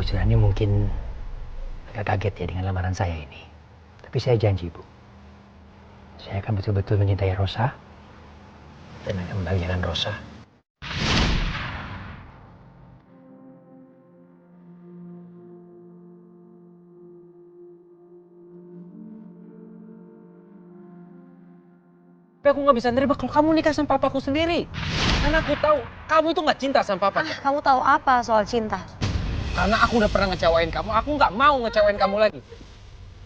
Bu Surani mungkin agak kaget ya dengan lamaran saya ini. Tapi saya janji, Bu. Saya akan betul-betul mencintai Rosa dan akan membahagiakan Rosa. Tapi aku nggak bisa nerima kalau kamu nikah sama papaku sendiri. Karena aku tahu kamu itu nggak cinta sama papa. Kamu tahu apa soal cinta? Karena aku udah pernah ngecewain kamu, aku nggak mau ngecewain kamu lagi.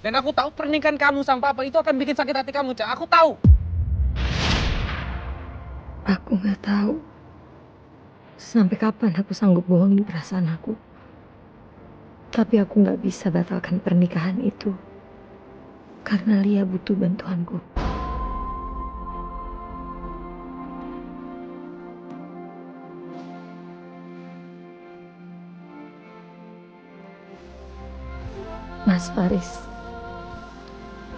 Dan aku tahu pernikahan kamu sama papa itu akan bikin sakit hati kamu, Cak. Aku tahu. Aku nggak tahu sampai kapan aku sanggup bohongin perasaan aku. Tapi aku nggak bisa batalkan pernikahan itu karena Lia butuh bantuanku. Mas Faris,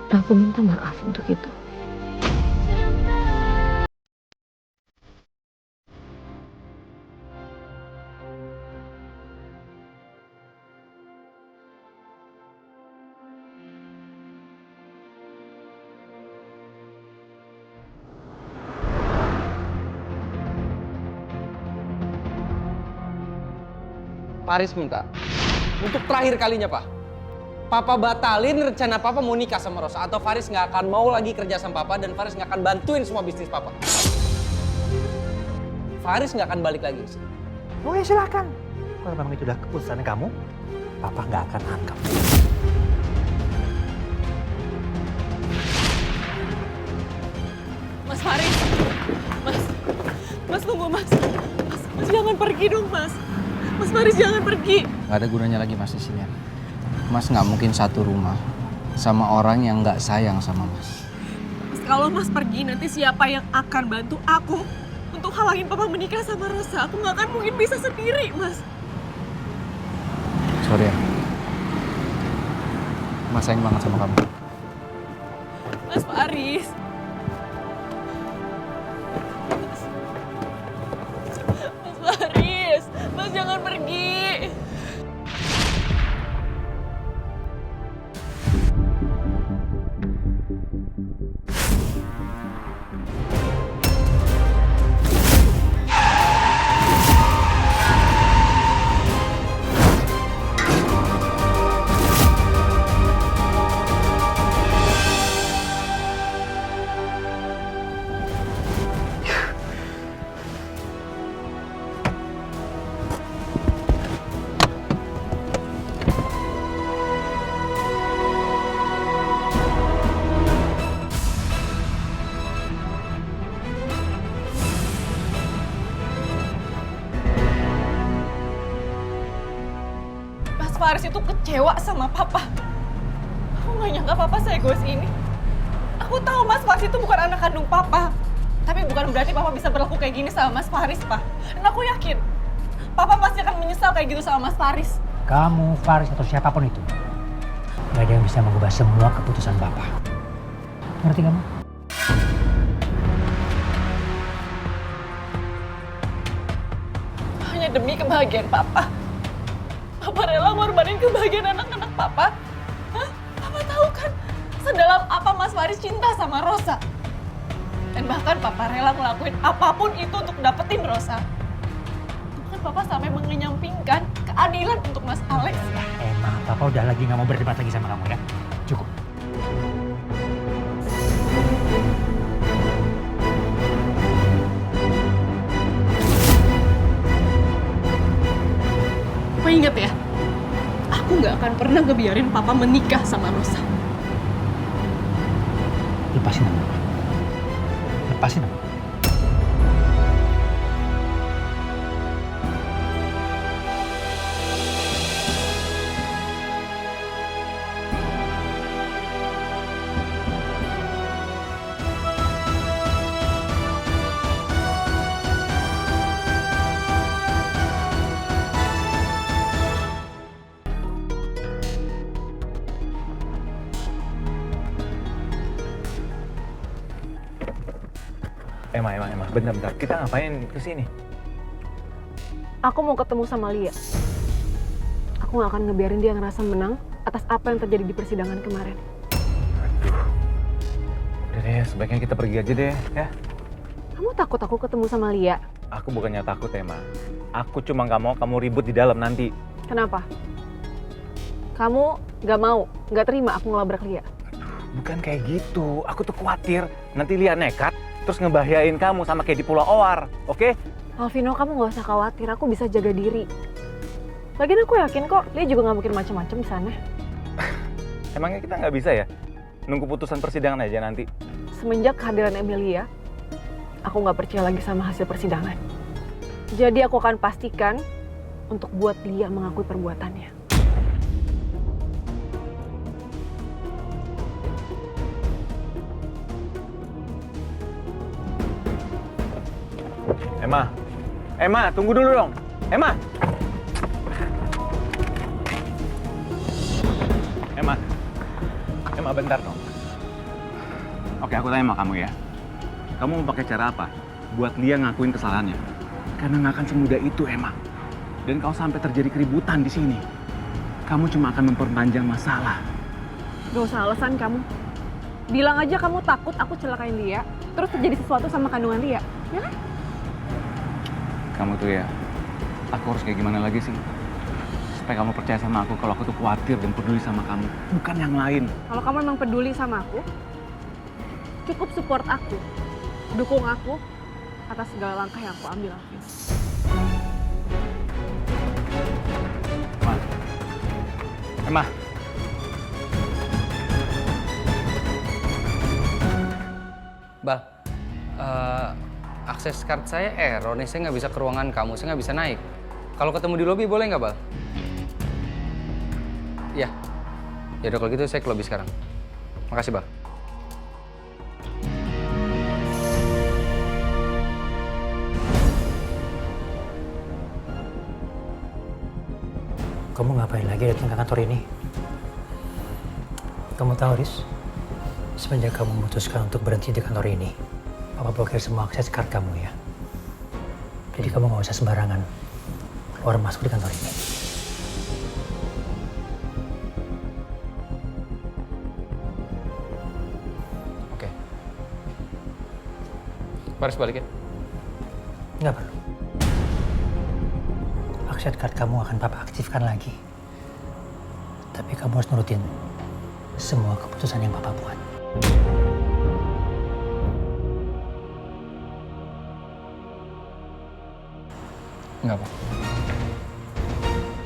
aku minta maaf untuk itu. Paris minta untuk terakhir kalinya, Pak. Papa batalin rencana Papa mau nikah sama Rosa atau Faris nggak akan mau lagi kerja sama Papa dan Faris nggak akan bantuin semua bisnis Papa. Faris nggak akan balik lagi ke sini. Oh ya silakan. Kalau memang itu udah keputusan kamu, Papa nggak akan angkat. Mas Faris, Mas tunggu Mas jangan pergi dong Mas Faris jangan pergi. Gak ada gunanya lagi Mas di sini. Mas nggak mungkin satu rumah sama orang yang nggak sayang sama Mas. Kalau Mas pergi nanti siapa yang akan bantu aku untuk halangin Papa menikah sama Rosa? Aku nggak akan mungkin bisa sendiri Mas. Sorry ya. Mas sayang banget sama kamu. Mas Faris. Mas Faris, Mas jangan pergi. Faris itu kecewa sama Papa. Aku gak nyangka Papa seegois ini. Aku tahu Mas Faris itu bukan anak kandung Papa. Tapi bukan berarti Papa bisa berlaku kayak gini sama Mas Faris, Pak. Dan aku yakin Papa pasti akan menyesal kayak gitu sama Mas Faris. Kamu, Faris, atau siapapun itu, gak ada yang bisa mengubah semua keputusan Papa. Ngerti kamu? Hanya demi kebahagiaan Papa. Papa rela ngorbanin kebahagiaan anak-anak Papa. Hah? Papa tahu kan sedalam apa Mas Faris cinta sama Rosa. Dan bahkan Papa rela ngelakuin apapun itu untuk dapetin Rosa. Bahkan Papa sampai mengenyampingkan keadilan untuk Mas Alex. Emma, Papa udah lagi gak mau berdebat lagi sama kamu ya. Cukup. Papa ingat ya, aku gak akan pernah ngebiarin Papa menikah sama Rosa. Lepasin aku. Lepasin aku. Emma, bentar. Kita ngapain kesini? Aku mau ketemu sama Lia. Aku gak akan ngebiarin dia ngerasa menang atas apa yang terjadi di persidangan kemarin. Udah deh, sebaiknya kita pergi aja deh, ya. Kamu takut aku ketemu sama Lia? Aku bukannya takut, Emma. Aku cuma nggak mau kamu ribut di dalam nanti. Kenapa? Kamu gak mau, gak terima aku ngelabrak Lia? Bukan kayak gitu. Aku tuh khawatir nanti Lia nekat, terus ngebahayain kamu sama kayak di Pulau Owar, oke? Alvino, kamu gak usah khawatir, aku bisa jaga diri. Lagian aku yakin kok, Lia juga gak mungkin macam-macam di sana. Emangnya kita nggak bisa ya? Nunggu putusan persidangan aja nanti. Semenjak kehadiran Emilia, aku gak percaya lagi sama hasil persidangan. Jadi aku akan pastikan untuk buat Lia mengakui perbuatannya. Emma, tunggu dulu dong. Emma, bentar dong. Oke, aku tanya sama kamu ya. Kamu mau pakai cara apa buat Lia ngakuin kesalahannya? Karena nggak akan semudah itu, Emma. Dan kalau sampai terjadi keributan di sini, kamu cuma akan memperpanjang masalah. Gak usah alasan kamu. Bilang aja kamu takut aku celakain Lia, terus terjadi sesuatu sama kandungan Lia, ya kan? Kamu tuh ya, aku harus kayak gimana lagi sih? Supaya kamu percaya sama aku kalau aku tuh khawatir dan peduli sama kamu, bukan yang lain. Kalau kamu memang peduli sama aku, cukup support aku, dukung aku atas segala langkah yang aku ambil, Alvin. Emma. Bal, akses card saya error nih, saya nggak bisa ke ruangan kamu, saya nggak bisa naik. Kalau ketemu di lobi boleh nggak, Bal? Iya. Ya udah kalau gitu saya ke lobi sekarang. Makasih, Bal. Kamu ngapain lagi datang ke kantor ini? Kamu tahu, Riz? Semenjak kamu memutuskan untuk berhenti di kantor ini, Papa blokir semua akses card kamu ya. Jadi kamu nggak usah sembarangan keluar masuk di kantor ini. Oke. Paris balikin. Nggak perlu. Akses card kamu akan Papa aktifkan lagi. Tapi kamu harus nurutin semua keputusan yang Papa buat. Nggak, Pak.